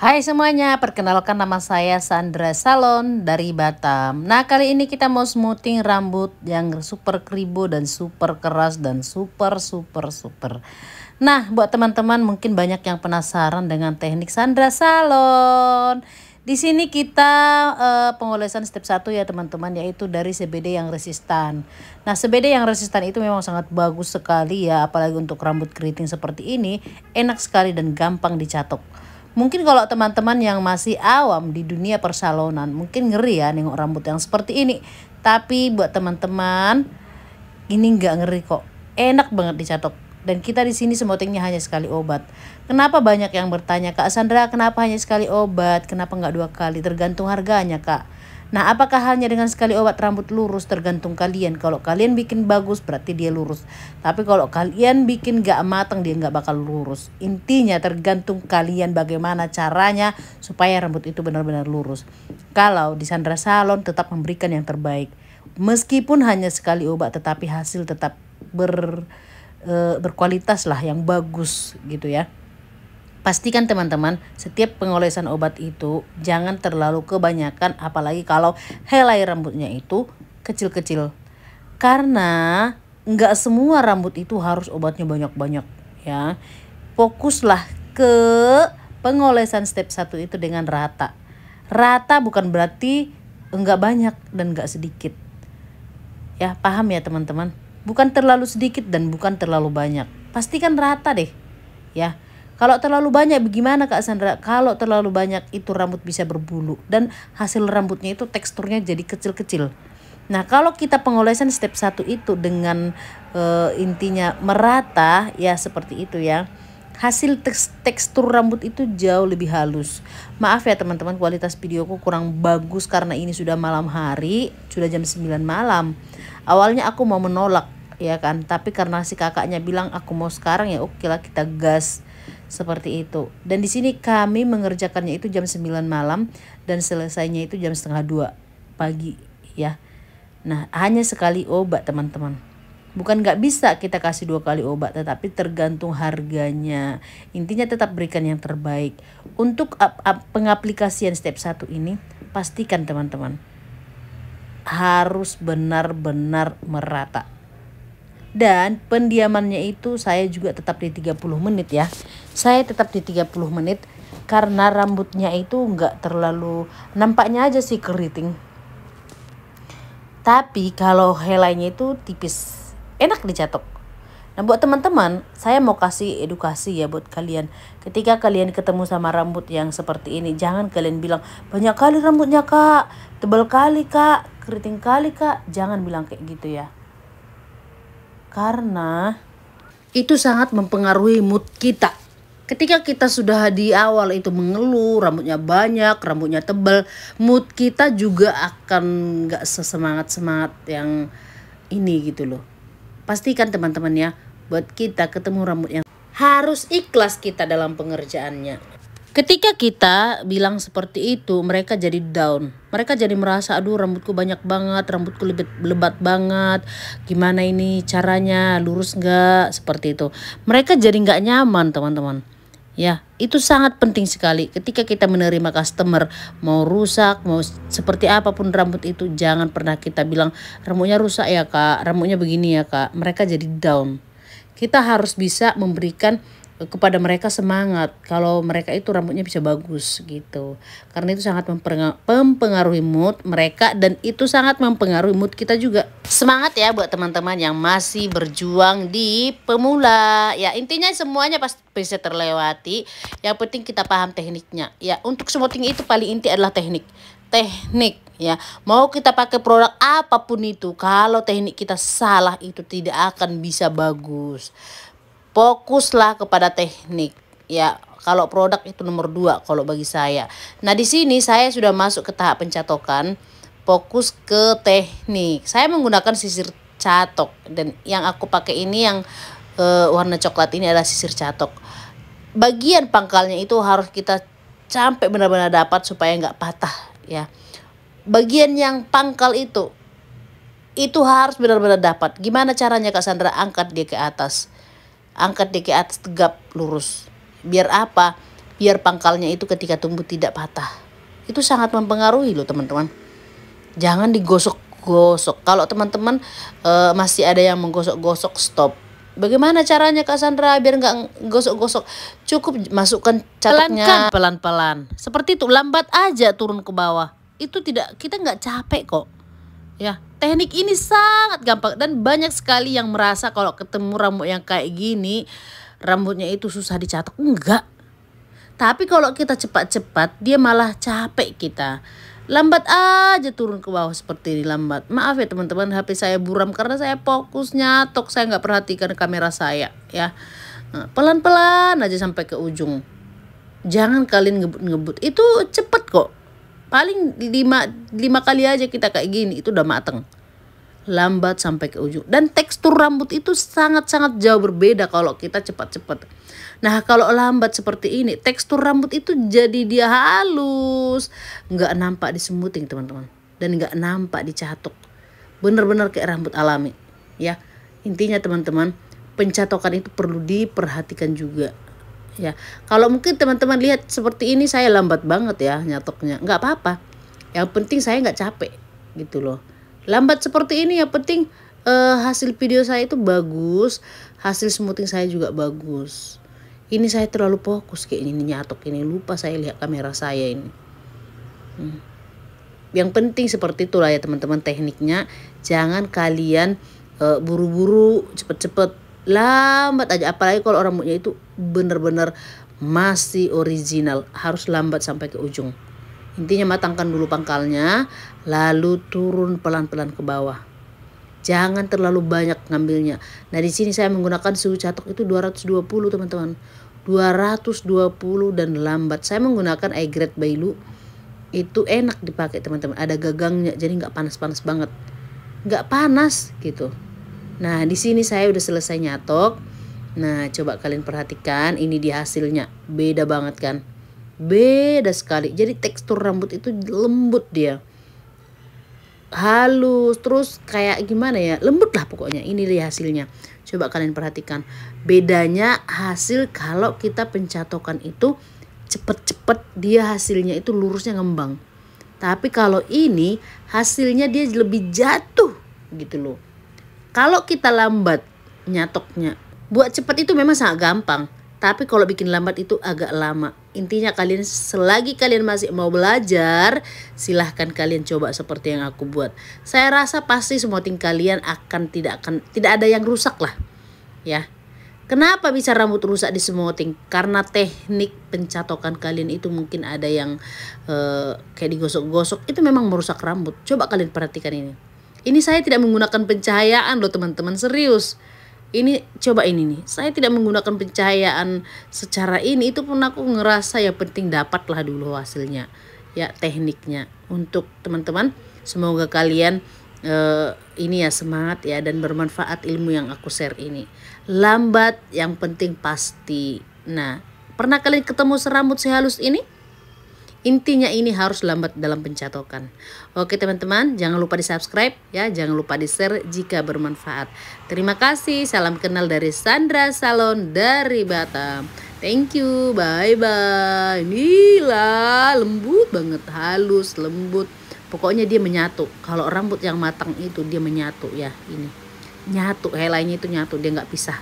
Hai semuanya, perkenalkan nama saya Sandra Salon dari Batam. Nah, kali ini kita mau smoothing rambut yang super kribo dan super keras dan super. Nah, buat teman-teman mungkin banyak yang penasaran dengan teknik Sandra Salon. Di sini kita pengolesan step 1 ya teman-teman, yaitu dari CBD yang resistan. Nah, CBD yang resistan itu memang sangat bagus sekali ya, apalagi untuk rambut keriting seperti ini, enak sekali dan gampang dicatok. Mungkin kalau teman-teman yang masih awam di dunia persalonan mungkin ngeri ya nengok rambut yang seperti ini. Tapi buat teman-teman ini nggak ngeri kok. Enak banget dicatok. Dan kita di sini smoothingnya hanya sekali obat. Kenapa banyak yang bertanya, Kak Sandra, kenapa hanya sekali obat? Kenapa nggak 2 kali? Tergantung harganya, Kak. Nah, apakah hanya dengan sekali obat rambut lurus? Tergantung kalian. Kalau kalian bikin bagus berarti dia lurus. Tapi kalau kalian bikin gak matang dia gak bakal lurus. Intinya tergantung kalian bagaimana caranya supaya rambut itu benar-benar lurus. Kalau di Sandra Salon tetap memberikan yang terbaik. Meskipun hanya sekali obat tetapi hasil tetap berkualitas lah, yang bagus gitu ya. Pastikan teman-teman setiap pengolesan obat itu jangan terlalu kebanyakan, apalagi kalau helai rambutnya itu kecil-kecil. Karena nggak semua rambut itu harus obatnya banyak-banyak ya. Fokuslah ke pengolesan step 1 itu dengan rata. Rata bukan berarti enggak banyak dan enggak sedikit. Ya, paham ya teman-teman? Bukan terlalu sedikit dan bukan terlalu banyak. Pastikan rata deh ya. Kalau terlalu banyak bagaimana Kak Sandra? Kalau terlalu banyak itu rambut bisa berbulu dan hasil rambutnya itu teksturnya jadi kecil-kecil. Nah, kalau kita pengolesan step 1 itu dengan intinya merata ya seperti itu ya. Hasil tekstur rambut itu jauh lebih halus. Maaf ya teman-teman, kualitas videoku kurang bagus karena ini sudah malam hari, sudah jam 9 malam. Awalnya aku mau menolak ya kan, tapi karena si kakaknya bilang aku mau sekarang ya oke lah kita gas. Seperti itu. Dan di sini kami mengerjakannya itu jam 9 malam dan selesainya itu jam setengah 2 pagi ya. Nah, hanya sekali obat teman-teman. Bukan nggak bisa kita kasih 2 kali obat, tetapi tergantung harganya. Intinya tetap berikan yang terbaik. Untuk pengaplikasian step 1 ini pastikan teman-teman harus benar-benar merata. Dan pendiamannya itu saya juga tetap di 30 menit ya. Saya tetap di 30 menit karena rambutnya itu enggak terlalu, nampaknya aja sih keriting. Tapi kalau helainya itu tipis, enak dicatok. Nah, buat teman-teman, saya mau kasih edukasi ya buat kalian. Ketika kalian ketemu sama rambut yang seperti ini, jangan kalian bilang, banyak kali rambutnya Kak, tebal kali Kak, keriting kali Kak. Jangan bilang kayak gitu ya. Karena itu sangat mempengaruhi mood kita. Ketika kita sudah di awal itu mengeluh, rambutnya banyak, rambutnya tebal, mood kita juga akan gak sesemangat-semangat yang ini gitu loh. Pastikan teman-teman ya, buat kita ketemu rambut yang harus ikhlas kita dalam pengerjaannya. Ketika kita bilang seperti itu, mereka jadi down. Mereka jadi merasa, aduh rambutku banyak banget, rambutku lebat banget. Gimana ini caranya, lurus nggak? Seperti itu. Mereka jadi nggak nyaman teman-teman. Ya, itu sangat penting sekali. Ketika kita menerima customer, mau rusak, mau seperti apapun rambut itu, jangan pernah kita bilang, rambutnya rusak ya Kak, rambutnya begini ya Kak. Mereka jadi down. Kita harus bisa memberikan kepada mereka semangat kalau mereka itu rambutnya bisa bagus gitu, karena itu sangat mempengaruhi mood mereka dan itu sangat mempengaruhi mood kita juga. Semangat ya buat teman-teman yang masih berjuang di pemula ya, intinya semuanya pasti bisa terlewati, yang penting kita paham tekniknya ya. Untuk smoothing itu paling inti adalah teknik ya. Mau kita pakai produk apapun itu, kalau teknik kita salah itu tidak akan bisa bagus. Fokuslah kepada teknik ya. Kalau produk itu nomor 2 kalau bagi saya. Nah, di sini saya sudah masuk ke tahap pencatokan, fokus ke teknik. Saya menggunakan sisir catok dan yang aku pakai ini yang warna coklat ini adalah sisir catok. Bagian pangkalnya itu harus kita sampai benar-benar dapat supaya nggak patah ya. Bagian yang pangkal itu harus benar-benar dapat. Gimana caranya Kak Sandra? Angkat dia ke atas. Angkat dia ke atas tegap lurus. Biar apa? biar pangkalnya itu ketika tumbuh tidak patah. Itu sangat mempengaruhi loh teman-teman. Jangan digosok-gosok. Kalau teman-teman masih ada yang menggosok-gosok, stop. Bagaimana caranya Kak Sandra biar nggak gosok-gosok? Cukup masukkan catoknya pelan-pelan. Seperti itu, lambat aja turun ke bawah. Itu kita nggak capek kok. Ya, teknik ini sangat gampang dan banyak sekali yang merasa kalau ketemu rambut yang kayak gini, rambutnya itu susah dicatok. Enggak. Tapi kalau kita cepat-cepat, dia malah capek kita. Lambat aja turun ke bawah seperti ini, lambat. Maaf ya teman-teman, HP saya buram karena saya fokus nyatok, saya nggak perhatikan kamera saya ya. Nah, pelan-pelan aja sampai ke ujung. Jangan kalian ngebut-ngebut, itu cepet kok. Paling 5 kali aja kita kayak gini, itu udah mateng. Lambat sampai ke ujung. Dan tekstur rambut itu sangat-sangat jauh berbeda kalau kita cepat-cepat. Nah kalau lambat seperti ini, tekstur rambut itu jadi dia halus, nggak nampak disemuting teman-teman, dan nggak nampak dicatok, bener-bener kayak rambut alami ya. Intinya teman-teman, pencatokan itu perlu diperhatikan juga ya. Kalau mungkin teman-teman lihat seperti ini saya lambat banget ya nyatoknya, nggak apa-apa, yang penting saya nggak capek gitu loh. Lambat seperti ini yang penting hasil video saya itu bagus, hasil smoothing saya juga bagus. Ini saya terlalu fokus kayak ini nyatok ini, lupa saya lihat kamera saya ini. Yang penting seperti itulah ya teman-teman tekniknya. Jangan kalian buru-buru cepet-cepet, lambat aja. Apalagi kalau rambutnya itu bener-bener masih original, harus lambat sampai ke ujung. Intinya matangkan dulu pangkalnya, lalu turun pelan-pelan ke bawah. Jangan terlalu banyak ngambilnya. Nah di sini saya menggunakan suhu catok itu 220 teman-teman. 220 dan lambat. Saya menggunakan iGrade Bailu. Itu enak dipakai teman-teman. Ada gagangnya, jadi nggak panas-panas banget. Nggak panas gitu. Nah di sini saya udah selesai nyatok. Nah coba kalian perhatikan, ini dia hasilnya. Beda banget kan? Beda sekali. Jadi tekstur rambut itu lembut dia. Halus, terus kayak gimana ya, lembut lah pokoknya. Ini dia hasilnya. Coba kalian perhatikan bedanya hasil kalau kita pencatokan itu cepet-cepet, dia hasilnya itu lurusnya ngembang. Tapi kalau ini hasilnya dia lebih jatuh gitu loh. Kalau kita lambat nyatoknya, buat cepet itu memang sangat gampang. Tapi kalau bikin lambat itu agak lama. Intinya kalian selagi kalian masih mau belajar, silahkan kalian coba seperti yang aku buat. Saya rasa pasti smoothing kalian tidak ada yang rusak lah. Ya. Kenapa bisa rambut rusak di smoothing? Karena teknik pencatokan kalian itu mungkin ada yang kayak digosok-gosok, itu memang merusak rambut. Coba kalian perhatikan ini. Ini saya tidak menggunakan pencahayaan loh teman-teman, serius. Ini coba ini nih, saya tidak menggunakan pencahayaan secara ini, itu pun aku ngerasa ya penting dapatlah dulu hasilnya ya, tekniknya. Untuk teman-teman semoga kalian ini ya semangat ya dan bermanfaat ilmu yang aku share ini. Lambat yang penting pasti. Nah pernah kalian ketemu serambut sehalus ini? Intinya ini harus lambat dalam pencatokan. Oke teman-teman, jangan lupa di subscribe ya, jangan lupa di share jika bermanfaat. Terima kasih, salam kenal dari Sandra Salon dari Batam. Thank you, bye-bye. Inilah lembut banget, halus, lembut. Pokoknya dia menyatu. Kalau rambut yang matang itu dia menyatu ya, ini. Nyatu, helainya itu nyatu, dia nggak pisah.